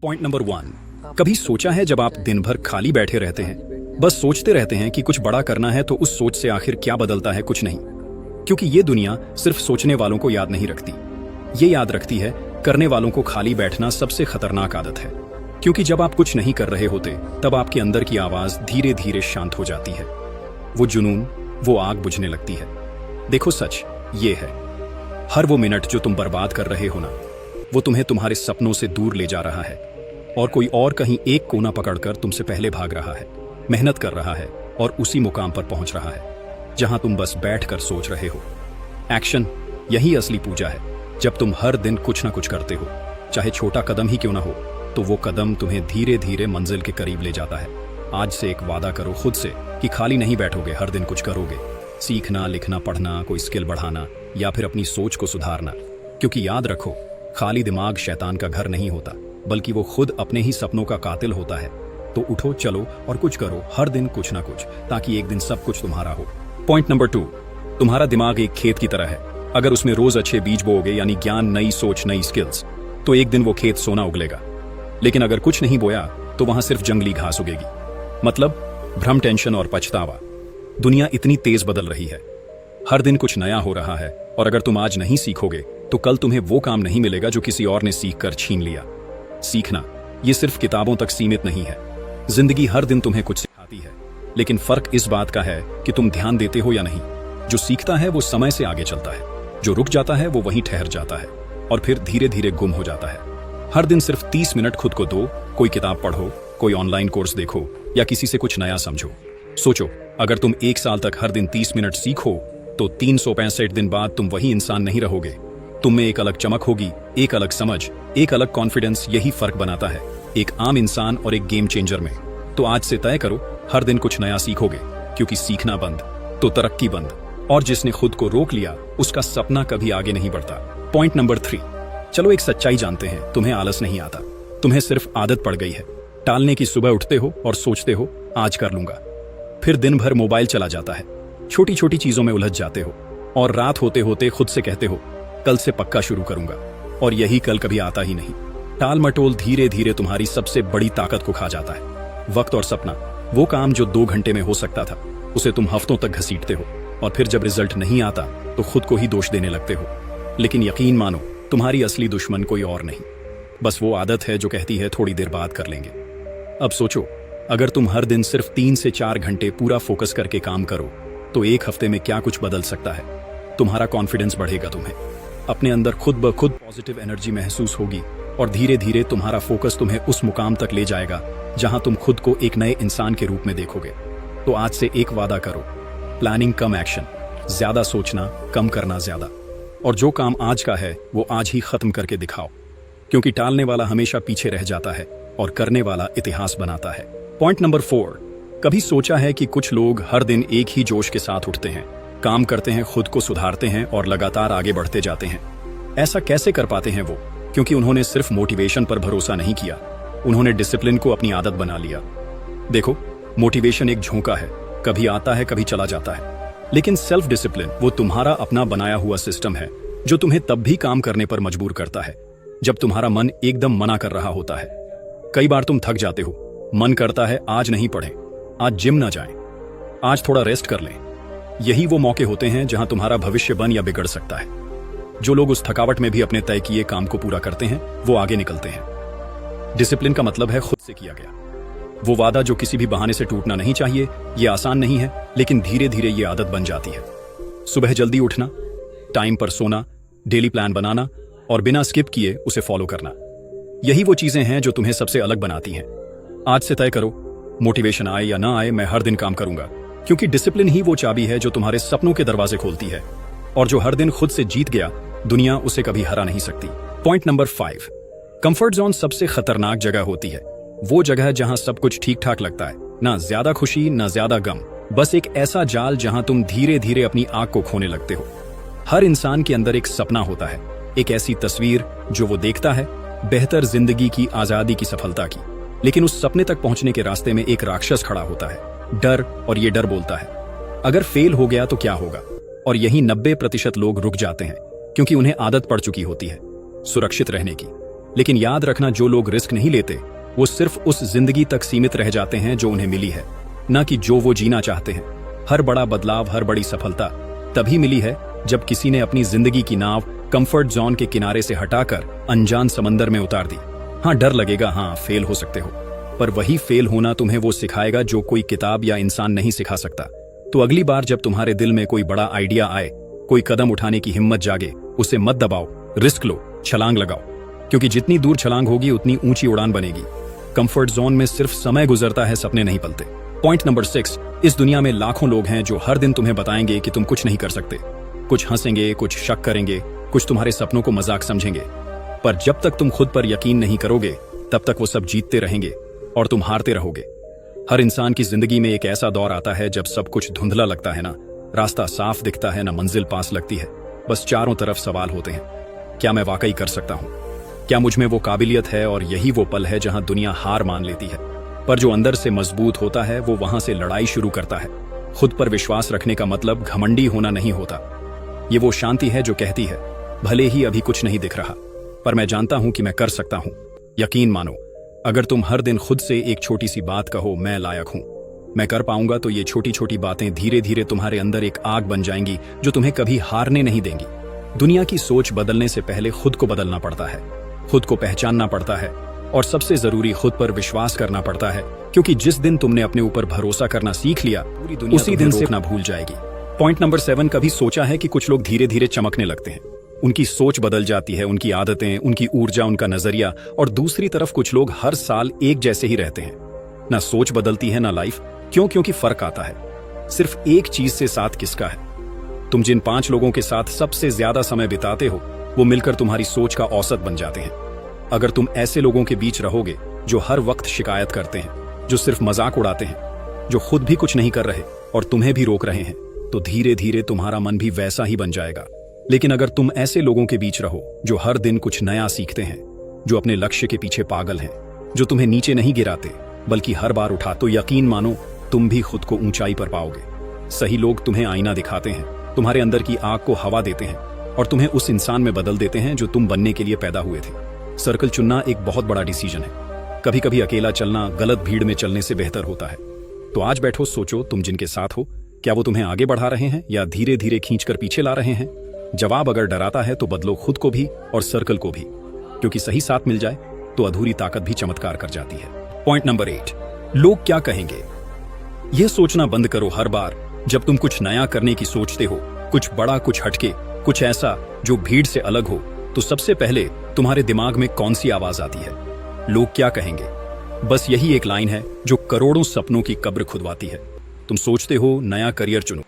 Point number 1। कभी सोचा है जब आप दिन भर खाली बैठे रहते हैं, बस सोचते रहते हैं कि कुछ बड़ा करना है, तो उस सोच से आखिर क्या बदलता है? कुछ नहीं। क्योंकि ये दुनिया सिर्फ सोचने वालों को याद नहीं रखती, ये याद रखती है करने वालों को। खाली बैठना सबसे खतरनाक आदत है, क्योंकि जब आप कुछ नहीं कर रहे होते तब आपके अंदर की आवाज धीरे धीरे शांत हो जाती है। वो जुनून, वो आग बुझने लगती है। देखो, सच ये है, हर वो मिनट जो तुम बर्बाद कर रहे हो ना, वो तुम्हें तुम्हारे सपनों से दूर ले जा रहा है, और कोई और कहीं एक कोना पकड़कर तुमसे पहले भाग रहा है, मेहनत कर रहा है और उसी मुकाम पर पहुंच रहा है जहां तुम बस बैठकर सोच रहे हो। एक्शन, यही असली पूजा है। जब तुम हर दिन कुछ ना कुछ करते हो, चाहे छोटा कदम ही क्यों ना हो, तो वो कदम तुम्हें धीरे धीरे मंजिल के करीब ले जाता है। आज से एक वादा करो खुद से कि खाली नहीं बैठोगे, हर दिन कुछ करोगे। सीखना, लिखना, पढ़ना, कोई स्किल बढ़ाना या फिर अपनी सोच को सुधारना। क्योंकि याद रखो, खाली दिमाग शैतान का घर नहीं होता, बल्कि वो खुद अपने ही सपनों का कातिल होता है। तो उठो, चलो और कुछ करो, हर दिन कुछ ना कुछ, ताकि एक दिन सब कुछ तुम्हारा हो। Point number 2। तुम्हारा दिमाग एक खेत की तरह है। अगर उसमें रोज अच्छे बीज बोओगे, यानी ज्ञान, नई सोच, नई स्किल्स, तो एक दिन वो खेत सोना उगलेगा। लेकिन अगर कुछ नहीं बोया तो वहां सिर्फ जंगली घास उगेगी। मतलब भ्रम, टेंशन और पछतावा। दुनिया इतनी तेज बदल रही है, हर दिन कुछ नया हो रहा है, और अगर तुम आज नहीं सीखोगे तो कल तुम्हें वो काम नहीं मिलेगा जो किसी और ने सीख कर छीन लिया। सीखना ये सिर्फ किताबों तक सीमित नहीं है। जिंदगी हर दिन तुम्हें कुछ सिखाती है, लेकिन फर्क इस बात का है कि तुम ध्यान देते हो या नहीं। जो सीखता है वो समय से आगे चलता है, जो रुक जाता है वो वहीं ठहर जाता है और फिर धीरे धीरे गुम हो जाता है। हर दिन सिर्फ 30 मिनट खुद को दो। कोई किताब पढ़ो, कोई ऑनलाइन कोर्स देखो, या किसी से कुछ नया समझो। सोचो, अगर तुम 1 साल तक हर दिन 30 मिनट सीखो, तो 365 दिन बाद तुम वही इंसान नहीं रहोगे। तुम में एक अलग चमक होगी, एक अलग समझ, एक अलग कॉन्फिडेंस। यही फर्क बनाता है एक आम इंसान और एक गेम चेंजर में। तो आज से तय करो, हर दिन कुछ नया सीखोगे, क्योंकि सीखना बंद तो तरक्की बंद, और जिसने खुद को रोक लिया उसका सपना कभी आगे नहीं बढ़ता। Point number 3। चलो एक सच्चाई जानते हैं, तुम्हें आलस नहीं आता, तुम्हें सिर्फ आदत पड़ गई है टालने की। सुबह उठते हो और सोचते हो आज कर लूंगा, फिर दिन भर मोबाइल चला जाता है, छोटी छोटी चीजों में उलझ जाते हो, और रात होते होते खुद से कहते हो कल से पक्का शुरू करूंगा, और यही कल कभी आता ही नहीं। टाल मटोल धीरे धीरे तुम्हारी सबसे बड़ी ताकत को खा जाता है। वक्त और सपना, वो काम जो 2 घंटे में हो सकता था, उसे तुम हफ्तों तक घसीटते हो, और फिर जब रिजल्ट नहीं आता तो खुद को ही दोष देने लगते हो। लेकिन यकीन मानो, तुम्हारी असली दुश्मन कोई और नहीं, बस वो आदत है जो कहती है थोड़ी देर बाद कर लेंगे। अब सोचो, अगर तुम हर दिन सिर्फ 3 से 4 घंटे पूरा फोकस करके काम करो, तो एक हफ्ते में क्या कुछ बदल सकता है। तुम्हारा कॉन्फिडेंस बढ़ेगा, तुम्हें अपने अंदर खुद ब खुद पॉजिटिव एनर्जी महसूस होगी, और धीरे धीरे तुम्हारा फोकस तुम्हें उस मुकाम तक ले जाएगा जहां तुम खुद को एक नए इंसान के रूप में देखोगे। तो आज से एक वादा करो, प्लानिंग कम एक्शन, ज्यादा सोचना, कम करना ज्यादा, और जो काम आज का है वो आज ही खत्म करके दिखाओ। क्योंकि टालने वाला हमेशा पीछे रह जाता है और करने वाला इतिहास बनाता है। Point number 4। कभी सोचा है कि कुछ लोग हर दिन एक ही जोश के साथ उठते हैं, काम करते हैं, खुद को सुधारते हैं और लगातार आगे बढ़ते जाते हैं। ऐसा कैसे कर पाते हैं वो? क्योंकि उन्होंने सिर्फ मोटिवेशन पर भरोसा नहीं किया, उन्होंने डिसिप्लिन को अपनी आदत बना लिया। देखो, मोटिवेशन एक झोंका है, कभी आता है कभी चला जाता है, लेकिन सेल्फ डिसिप्लिन वो तुम्हारा अपना बनाया हुआ सिस्टम है, जो तुम्हें तब भी काम करने पर मजबूर करता है जब तुम्हारा मन एकदम मना कर रहा होता है। कई बार तुम थक जाते हो, मन करता है आज नहीं पढ़ें, आज जिम ना जाएं, आज थोड़ा रेस्ट कर लें। यही वो मौके होते हैं जहां तुम्हारा भविष्य बन या बिगड़ सकता है। जो लोग उस थकावट में भी अपने तय किए काम को पूरा करते हैं, वो आगे निकलते हैं। डिसिप्लिन का मतलब है खुद से किया गया वो वादा, जो किसी भी बहाने से टूटना नहीं चाहिए। ये आसान नहीं है, लेकिन धीरे धीरे ये आदत बन जाती है। सुबह जल्दी उठना, टाइम पर सोना, डेली प्लान बनाना और बिना स्किप किए उसे फॉलो करना, यही वो चीजें हैं जो तुम्हें सबसे अलग बनाती हैं। आज से तय करो, मोटिवेशन आए या ना आए, मैं हर दिन काम करूंगा, क्योंकि डिसिप्लिन ही वो चाबी है जो तुम्हारे सपनों के दरवाजे खोलती है, और जो हर दिन खुद से जीत गया, दुनिया उसे कभी हरा नहीं सकती। Point number 5। कंफर्ट जोन सबसे खतरनाक जगह होती है। वो जगह जहां सब कुछ ठीक ठाक लगता है, ना ज्यादा खुशी ना ज्यादा गम, बस एक ऐसा जाल जहां तुम धीरे धीरे अपनी आंख को खोने लगते हो। हर इंसान के अंदर एक सपना होता है, एक ऐसी तस्वीर जो वो देखता है, बेहतर जिंदगी की, आजादी की, सफलता की। लेकिन उस सपने तक पहुंचने के रास्ते में एक राक्षस खड़ा होता है, डर। और ये डर बोलता है अगर फेल हो गया तो क्या होगा। और यही 90% लोग रुक जाते हैं, क्योंकि उन्हें आदत पड़ चुकी होती है सुरक्षित रहने की। लेकिन याद रखना, जो लोग रिस्क नहीं लेते वो सिर्फ उस जिंदगी तक सीमित रह जाते हैं जो उन्हें मिली है, ना कि जो वो जीना चाहते हैं। हर बड़ा बदलाव, हर बड़ी सफलता तभी मिली है जब किसी ने अपनी जिंदगी की नाव कंफर्ट जोन के किनारे से हटाकर अनजान समंदर में उतार दी। हाँ, डर लगेगा, हाँ फेल हो सकते हो, पर वही फेल होना तुम्हें वो सिखाएगा जो कोई किताब या इंसान नहीं सिखा सकता। तो अगली बार जब तुम्हारे दिल में कोई बड़ा आइडिया आए, कोई कदम उठाने की हिम्मत जागे, उसे मत दबाओ, रिस्क लो, छलांग लगाओ, क्योंकि जितनी दूर छलांग होगी उतनी ऊंची उड़ान बनेगी। कंफर्ट जोन में सिर्फ समय गुजरता है, सपने नहीं पलते। पॉइंट नंबर 6, इस दुनिया में लाखों लोग हैं जो हर दिन तुम्हें बताएंगे कि तुम कुछ नहीं कर सकते। कुछ हंसेंगे, कुछ शक करेंगे, कुछ तुम्हारे सपनों को मजाक समझेंगे, पर जब तक तुम खुद पर यकीन नहीं करोगे तब तक वो सब जीतते रहेंगे और तुम हारते रहोगे। हर इंसान की जिंदगी में एक ऐसा दौर आता है जब सब कुछ धुंधला लगता है, ना रास्ता साफ दिखता है, ना मंजिल पास लगती है, बस चारों तरफ सवाल होते हैं। क्या मैं वाकई कर सकता हूं? क्या मुझ में वो काबिलियत है? और यही वो पल है जहां दुनिया हार मान लेती है, पर जो अंदर से मजबूत होता है वो वहां से लड़ाई शुरू करता है। खुद पर विश्वास रखने का मतलब घमंडी होना नहीं होता। ये वो शांति है जो कहती है, भले ही अभी कुछ नहीं दिख रहा, पर मैं जानता हूं कि मैं कर सकता हूं। यकीन मानो, अगर तुम हर दिन खुद से एक छोटी सी बात कहो, मैं लायक हूं, मैं कर पाऊंगा, तो ये छोटी छोटी बातें धीरे धीरे तुम्हारे अंदर एक आग बन जाएंगी जो तुम्हें कभी हारने नहीं देंगी। दुनिया की सोच बदलने से पहले खुद को बदलना पड़ता है, खुद को पहचानना पड़ता है, और सबसे जरूरी खुद पर विश्वास करना पड़ता है, क्योंकि जिस दिन तुमने अपने ऊपर भरोसा करना सीख लिया, पूरी दुनिया उसी दिन से ना भूल जाएगी। पॉइंट नंबर 7, कभी सोचा है कि कुछ लोग धीरे धीरे चमकने लगते हैं, उनकी सोच बदल जाती है, उनकी आदतें, उनकी ऊर्जा, उनका नजरिया, और दूसरी तरफ कुछ लोग हर साल एक जैसे ही रहते हैं। ना सोच बदलती है ना लाइफ। क्यों? क्योंकि फर्क आता है सिर्फ एक चीज से, साथ किसका है। तुम जिन 5 लोगों के साथ सबसे ज्यादा समय बिताते हो, वो मिलकर तुम्हारी सोच का औसत बन जाते हैं। अगर तुम ऐसे लोगों के बीच रहोगे जो हर वक्त शिकायत करते हैं, जो सिर्फ मजाक उड़ाते हैं, जो खुद भी कुछ नहीं कर रहे और तुम्हें भी रोक रहे हैं, तो धीरे धीरे तुम्हारा मन भी वैसा ही बन जाएगा। लेकिन अगर तुम ऐसे लोगों के बीच रहो जो हर दिन कुछ नया सीखते हैं, जो अपने लक्ष्य के पीछे पागल हैं, जो तुम्हें नीचे नहीं गिराते बल्कि हर बार उठा, तो यकीन मानो तुम भी खुद को ऊंचाई पर पाओगे। सही लोग तुम्हें आईना दिखाते हैं, तुम्हारे अंदर की आग को हवा देते हैं और तुम्हें उस इंसान में बदल देते हैं जो तुम बनने के लिए पैदा हुए थे। सर्कल चुनना एक बहुत बड़ा डिसीजन है। कभी कभी अकेला चलना गलत भीड़ में चलने से बेहतर होता है। तो आज बैठो, सोचो, तुम जिनके साथ हो, क्या वो तुम्हें आगे बढ़ा रहे हैं या धीरे धीरे खींचकर पीछे ला रहे हैं? जवाब अगर डराता है तो बदलो खुद को भी और सर्कल को भी, क्योंकि सही साथ मिल जाए तो अधूरी ताकत भी चमत्कार कर जाती है। पॉइंट नंबर 8, लोग क्या कहेंगे। यह सोचना बंद करो हर बार जब तुम कुछ नया करने की सोचते हो, कुछ बड़ा, कुछ हटके, कुछ ऐसा जो भीड़ से अलग हो, तो सबसे पहले तुम्हारे दिमाग में कौन सी आवाज आती है? लोग क्या कहेंगे। बस यही एक लाइन है जो करोड़ों सपनों की कब्र खुदवाती है। तुम सोचते हो नया करियर चुनो,